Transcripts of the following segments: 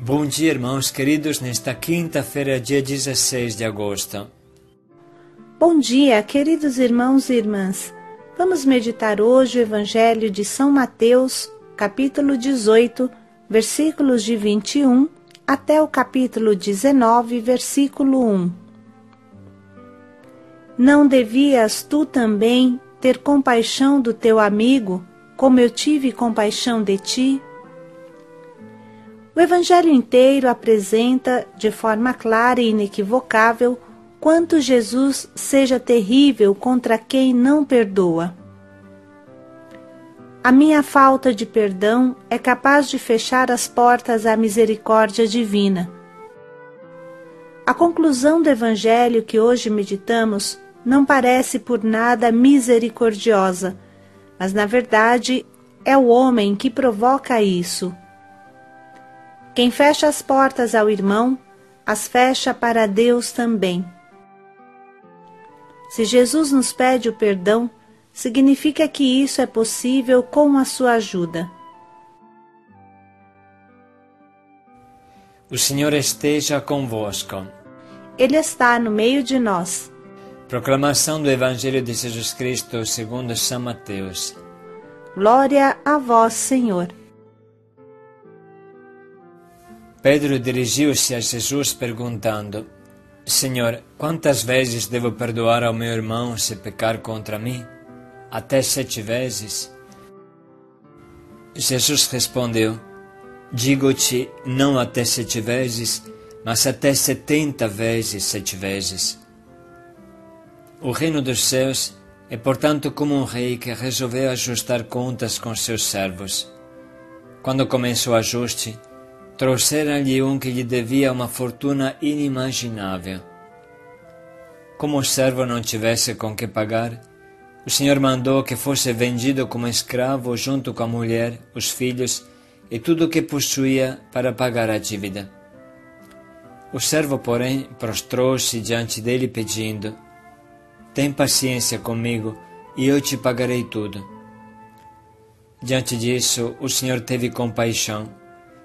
Bom dia, irmãos queridos, nesta quinta-feira, dia 16 de agosto. Bom dia, queridos irmãos e irmãs. Vamos meditar hoje o Evangelho de São Mateus, capítulo 18, versículos de 21 até o capítulo 19, versículo 1. Não devias tu também ter compaixão do teu amigo, como eu tive compaixão de ti? O Evangelho inteiro apresenta, de forma clara e inequivocável, quanto Jesus seja terrível contra quem não perdoa. A minha falta de perdão é capaz de fechar as portas à misericórdia divina. A conclusão do Evangelho que hoje meditamos não parece por nada misericordiosa, mas na verdade é o homem que provoca isso. Quem fecha as portas ao irmão, as fecha para Deus também. Se Jesus nos pede o perdão, significa que isso é possível com a sua ajuda. O Senhor esteja convosco. Ele está no meio de nós. Proclamação do Evangelho de Jesus Cristo segundo São Mateus. Glória a vós, Senhor. Pedro dirigiu-se a Jesus perguntando: Senhor, quantas vezes devo perdoar ao meu irmão se pecar contra mim? Até 7 vezes? Jesus respondeu: Digo-te, não até 7 vezes, mas até 70 vezes 7 vezes. O reino dos céus é, portanto, como um rei que resolveu ajustar contas com seus servos. Quando começou o ajuste, trouxeram-lhe um que lhe devia uma fortuna inimaginável. Como o servo não tivesse com que pagar, o Senhor mandou que fosse vendido como escravo junto com a mulher, os filhos e tudo o que possuía para pagar a dívida. O servo, porém, prostrou-se diante dele pedindo: Tem paciência comigo e eu te pagarei tudo. Diante disso, o Senhor teve compaixão,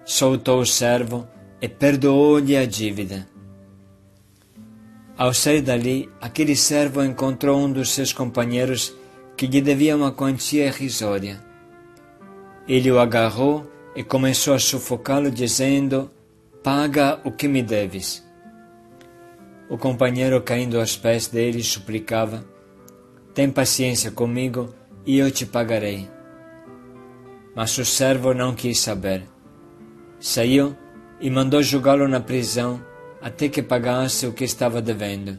soltou o servo e perdoou-lhe a dívida. Ao sair dali, aquele servo encontrou um dos seus companheiros que lhe devia uma quantia irrisória. Ele o agarrou e começou a sufocá-lo, dizendo: Paga o que me deves. O companheiro, caindo aos pés dele, suplicava: Tem paciência comigo e eu te pagarei. Mas o servo não quis saber. Saiu e mandou jogá-lo na prisão até que pagasse o que estava devendo.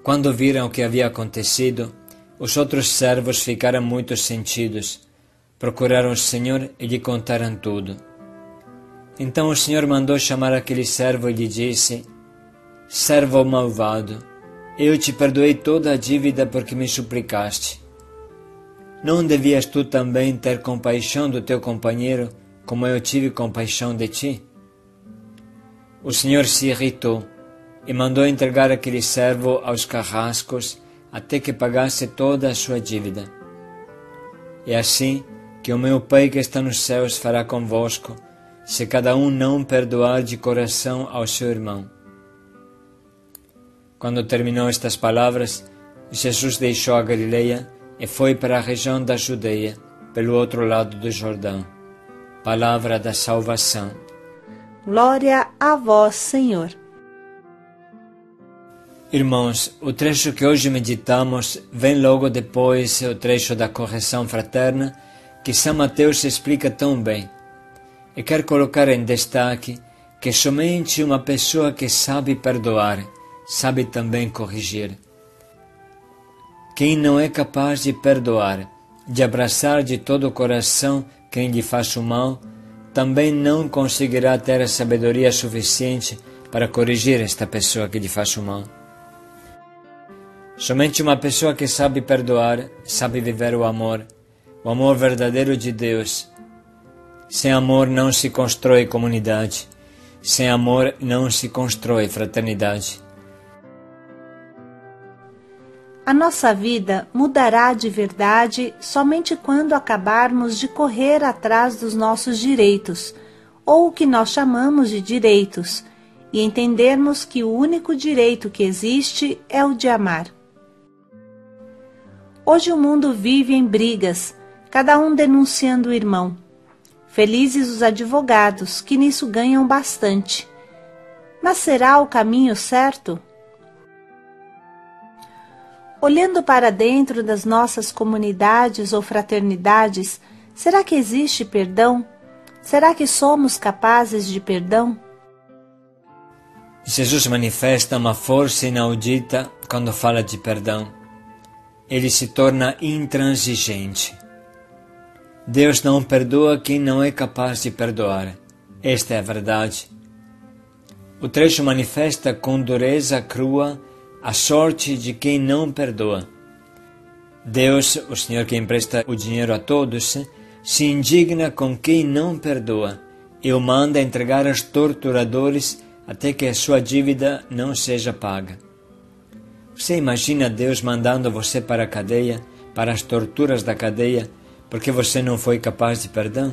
Quando viram o que havia acontecido, os outros servos ficaram muito sentidos, procuraram o Senhor e lhe contaram tudo. Então o Senhor mandou chamar aquele servo e lhe disse: Servo malvado, eu te perdoei toda a dívida porque me suplicaste. Não devias tu também ter compaixão do teu companheiro, como eu tive compaixão de ti? O Senhor se irritou e mandou entregar aquele servo aos carrascos até que pagasse toda a sua dívida. É assim que o meu Pai que está nos céus fará convosco, se cada um não perdoar de coração ao seu irmão. Quando terminou estas palavras, Jesus deixou a Galileia e foi para a região da Judeia, pelo outro lado do Jordão. Palavra da salvação. Glória a vós, Senhor. Irmãos, o trecho que hoje meditamos vem logo depois o trecho da correção fraterna que São Mateus explica tão bem. E quero colocar em destaque que somente uma pessoa que sabe perdoar, sabe também corrigir. Quem não é capaz de perdoar, de abraçar de todo o coração quem lhe faz o mal, também não conseguirá ter a sabedoria suficiente para corrigir esta pessoa que lhe faz o mal. Somente uma pessoa que sabe perdoar, sabe viver o amor verdadeiro de Deus. Sem amor não se constrói comunidade, sem amor não se constrói fraternidade. A nossa vida mudará de verdade somente quando acabarmos de correr atrás dos nossos direitos, ou o que nós chamamos de direitos, e entendermos que o único direito que existe é o de amar. Hoje o mundo vive em brigas, cada um denunciando o irmão. Felizes os advogados, que nisso ganham bastante. Mas será o caminho certo? Olhando para dentro das nossas comunidades ou fraternidades, será que existe perdão? Será que somos capazes de perdão? Jesus manifesta uma força inaudita quando fala de perdão. Ele se torna intransigente. Deus não perdoa quem não é capaz de perdoar. Esta é a verdade. O trecho manifesta com dureza crua a sorte de quem não perdoa. Deus, o Senhor que empresta o dinheiro a todos, se indigna com quem não perdoa e o manda entregar aos torturadores até que a sua dívida não seja paga. Você imagina Deus mandando você para a cadeia, para as torturas da cadeia, porque você não foi capaz de perdão?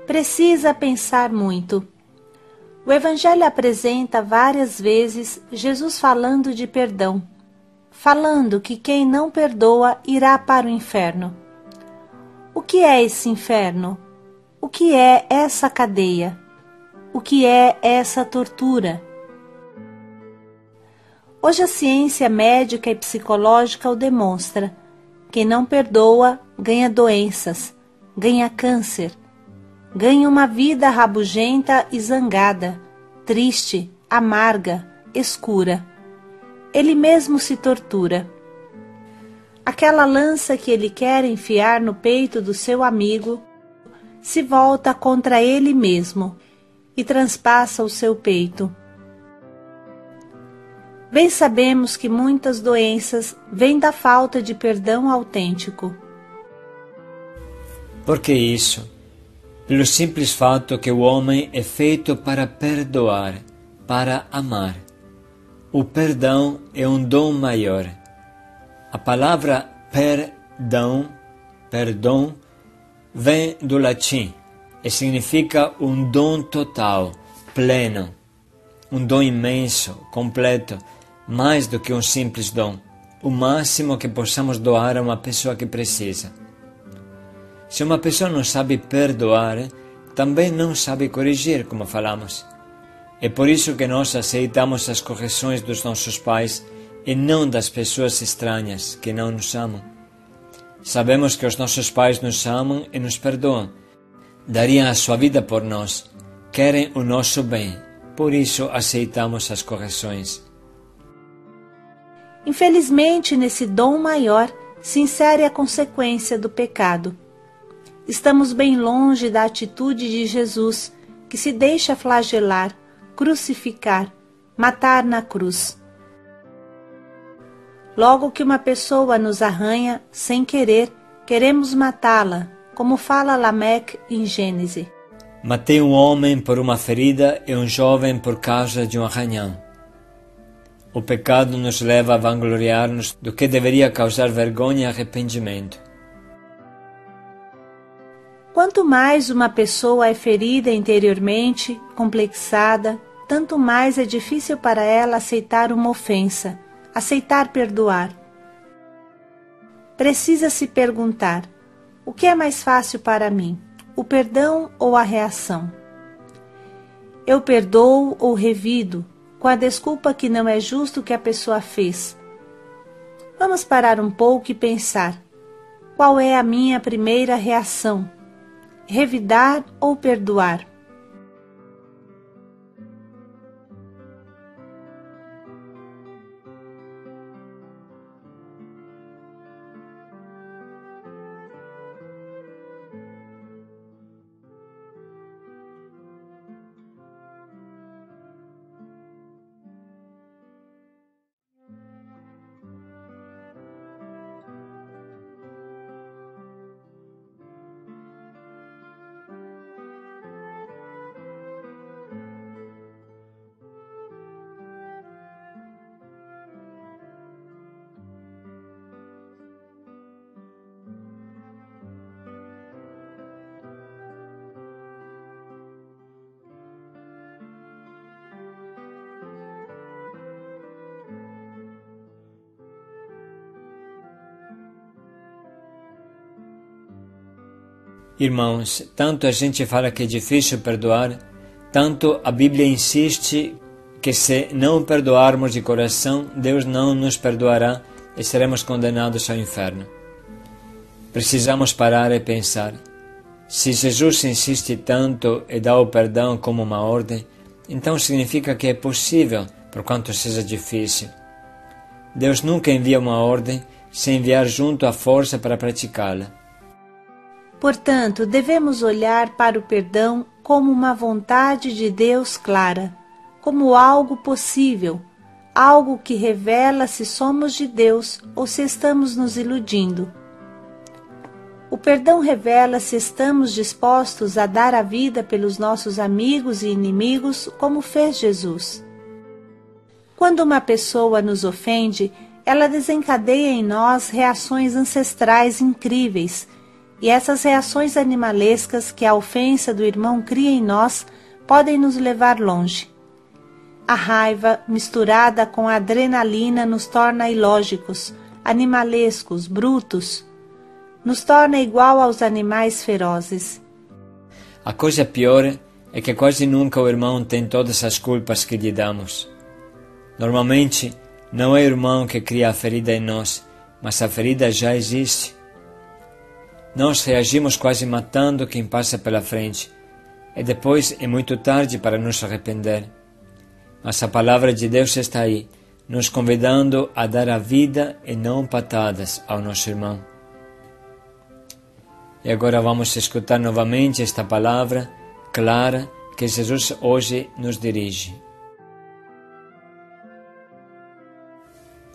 Precisa pensar muito. O Evangelho apresenta várias vezes Jesus falando de perdão, falando que quem não perdoa irá para o inferno. O que é esse inferno? O que é essa cadeia? O que é essa tortura? Hoje a ciência médica e psicológica o demonstra. Quem não perdoa ganha doenças, ganha câncer, ganha uma vida rabugenta e zangada, triste, amarga, escura. Ele mesmo se tortura. Aquela lança que ele quer enfiar no peito do seu amigo se volta contra ele mesmo e transpassa o seu peito. Bem sabemos que muitas doenças vêm da falta de perdão autêntico. Por que isso? Pelo simples fato que o homem é feito para perdoar, para amar. O perdão é um dom maior. A palavra perdão, vem do latim e significa um dom total, pleno, um dom imenso, completo, mais do que um simples dom, o máximo que possamos doar a uma pessoa que precisa. Se uma pessoa não sabe perdoar, também não sabe corrigir, como falamos. É por isso que nós aceitamos as correções dos nossos pais e não das pessoas estranhas que não nos amam. Sabemos que os nossos pais nos amam e nos perdoam. Dariam a sua vida por nós, querem o nosso bem, por isso aceitamos as correções. Infelizmente, nesse dom maior se insere a consequência do pecado. Estamos bem longe da atitude de Jesus, que se deixa flagelar, crucificar, matar na cruz. Logo que uma pessoa nos arranha, sem querer, queremos matá-la, como fala Lameque em Gênesis. Matei um homem por uma ferida e um jovem por causa de um arranhão. O pecado nos leva a vangloriar-nos do que deveria causar vergonha e arrependimento. Quanto mais uma pessoa é ferida interiormente, complexada, tanto mais é difícil para ela aceitar uma ofensa, aceitar perdoar. Precisa se perguntar: o que é mais fácil para mim, o perdão ou a reação? Eu perdoo ou revido, com a desculpa que não é justo o que a pessoa fez. Vamos parar um pouco e pensar: qual é a minha primeira reação? Revidar ou perdoar? Irmãos, tanto a gente fala que é difícil perdoar, tanto a Bíblia insiste que se não perdoarmos de coração, Deus não nos perdoará e seremos condenados ao inferno. Precisamos parar e pensar. Se Jesus insiste tanto e dá o perdão como uma ordem, então significa que é possível, por quanto seja difícil. Deus nunca envia uma ordem sem enviar junto a força para praticá-la. Portanto, devemos olhar para o perdão como uma vontade de Deus clara, como algo possível, algo que revela se somos de Deus ou se estamos nos iludindo. O perdão revela se estamos dispostos a dar a vida pelos nossos amigos e inimigos, como fez Jesus. Quando uma pessoa nos ofende, ela desencadeia em nós reações ancestrais incríveis, e essas reações animalescas que a ofensa do irmão cria em nós podem nos levar longe. A raiva, misturada com a adrenalina, nos torna ilógicos, animalescos, brutos. Nos torna igual aos animais ferozes. A coisa pior é que quase nunca o irmão tem todas as culpas que lhe damos. Normalmente, não é o irmão que cria a ferida em nós, mas a ferida já existe. Nós reagimos quase matando quem passa pela frente, e depois é muito tarde para nos arrepender. Mas a palavra de Deus está aí, nos convidando a dar a vida e não patadas ao nosso irmão. E agora vamos escutar novamente esta palavra clara que Jesus hoje nos dirige.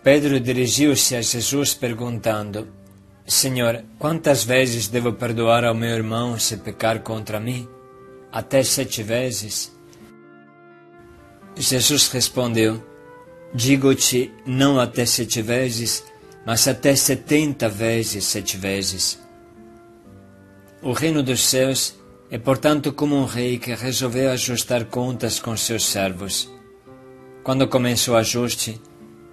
Pedro dirigiu-se a Jesus perguntando: Senhor, quantas vezes devo perdoar ao meu irmão se pecar contra mim? Até 7 vezes? Jesus respondeu: Digo-te, não até 7 vezes, mas até 70 vezes 7 vezes. O reino dos céus é, portanto, como um rei que resolveu ajustar contas com seus servos. Quando começou o ajuste,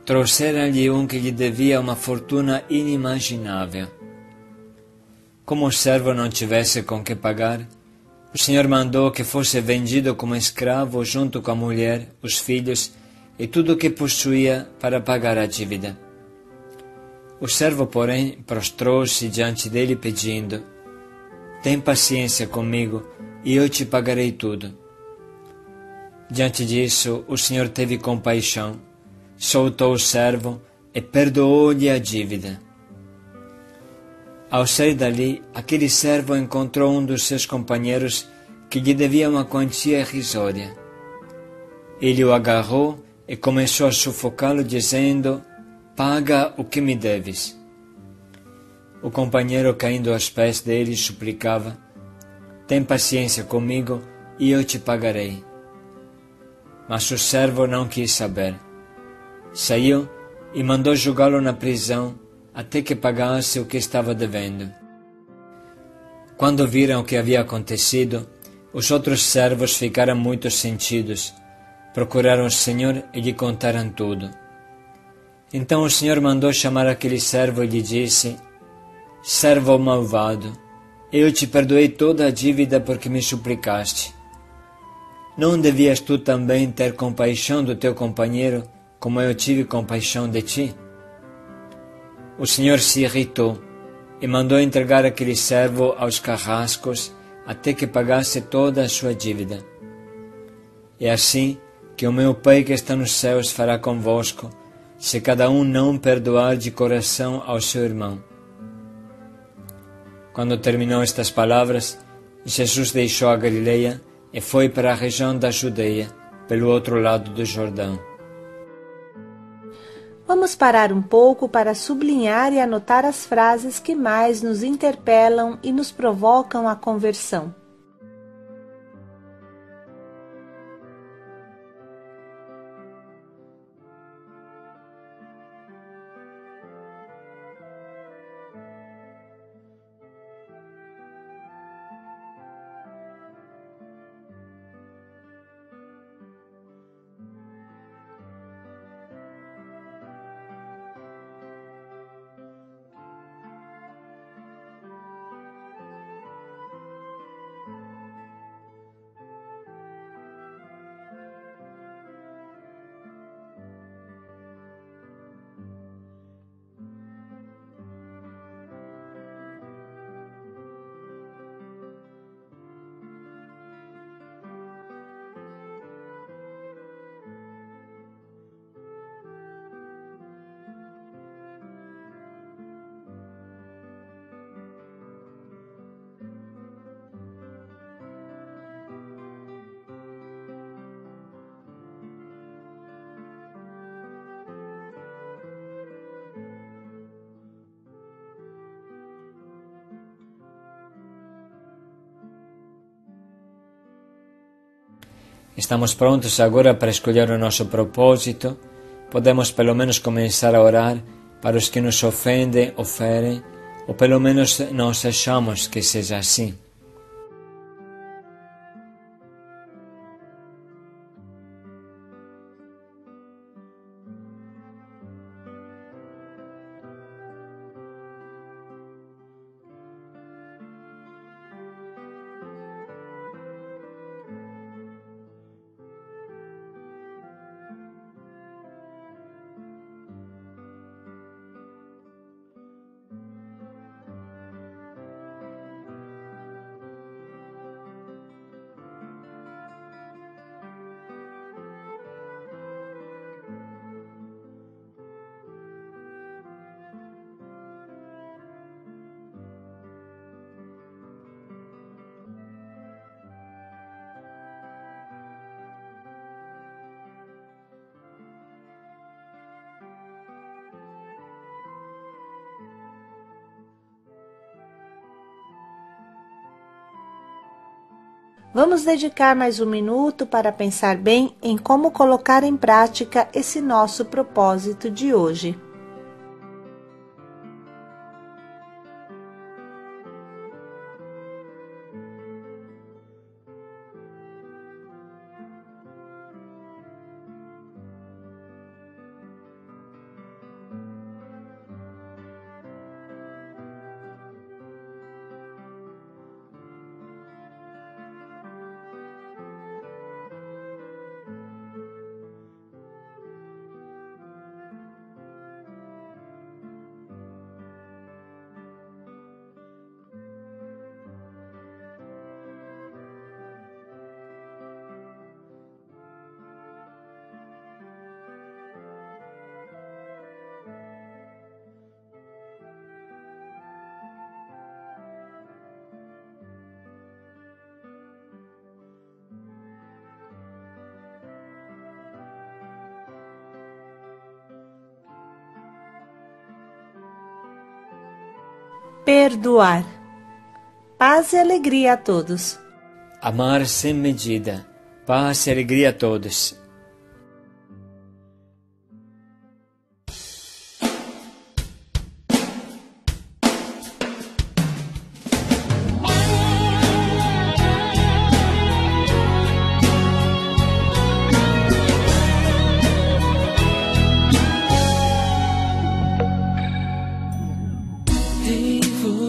trouxeram-lhe um que lhe devia uma fortuna inimaginável. Como o servo não tivesse com que pagar, o Senhor mandou que fosse vendido como escravo junto com a mulher, os filhos e tudo o que possuía para pagar a dívida. O servo, porém, prostrou-se diante dele pedindo: Tem paciência comigo e eu te pagarei tudo. Diante disso, o Senhor teve compaixão, soltou o servo e perdoou-lhe a dívida. Ao sair dali, aquele servo encontrou um dos seus companheiros que lhe devia uma quantia irrisória. Ele o agarrou e começou a sufocá-lo, dizendo: Paga o que me deves. O companheiro, caindo aos pés dele, suplicava: Tem paciência comigo e eu te pagarei. Mas o servo não quis saber. Saiu e mandou jogá-lo na prisão até que pagasse o que estava devendo. Quando viram o que havia acontecido, os outros servos ficaram muito sentidos, procuraram o Senhor e lhe contaram tudo. Então o Senhor mandou chamar aquele servo e lhe disse: Servo malvado, eu te perdoei toda a dívida porque me suplicaste. Não devias tu também ter compaixão do teu companheiro, como eu tive compaixão de ti? O Senhor se irritou e mandou entregar aquele servo aos carrascos até que pagasse toda a sua dívida. É assim que o meu Pai que está nos céus fará convosco, se cada um não perdoar de coração ao seu irmão. Quando terminou estas palavras, Jesus deixou a Galileia e foi para a região da Judeia, pelo outro lado do Jordão. Vamos parar um pouco para sublinhar e anotar as frases que mais nos interpelam e nos provocam a conversão. Estamos prontos agora para escolher o nosso propósito? Podemos pelo menos começar a orar para os que nos ofendem ou ferem, ou pelo menos nós achamos que seja assim. Vamos dedicar mais um minuto para pensar bem em como colocar em prática esse nosso propósito de hoje. Perdoar. Paz e alegria a todos. Amar sem medida. Paz e alegria a todos.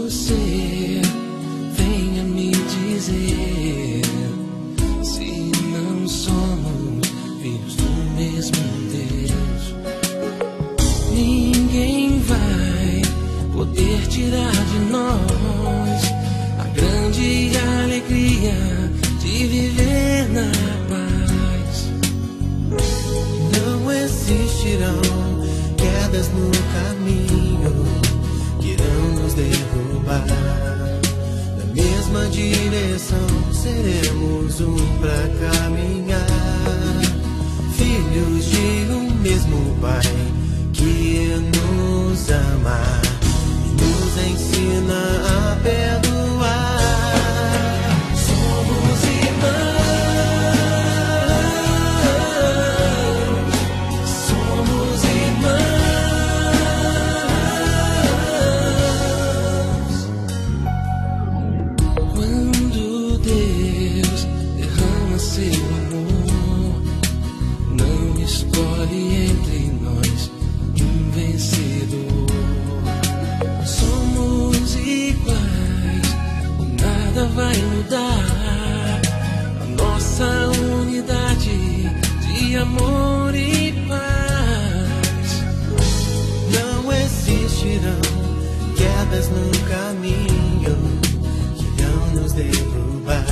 Você venha me dizer se não somos filhos do mesmo Deus. Ninguém vai poder tirar de nós a grande alegria de viver na paz. Não existirão quedas no caminho que irão nos derrubar. Na mesma direção seremos pra caminhar. Filhos de um mesmo Pai que nos ama e nos ensina a perdoar. Somos irmãos. Vai mudar a nossa unidade de amor e paz. Não existirão quedas no caminho que irão nos derrubar.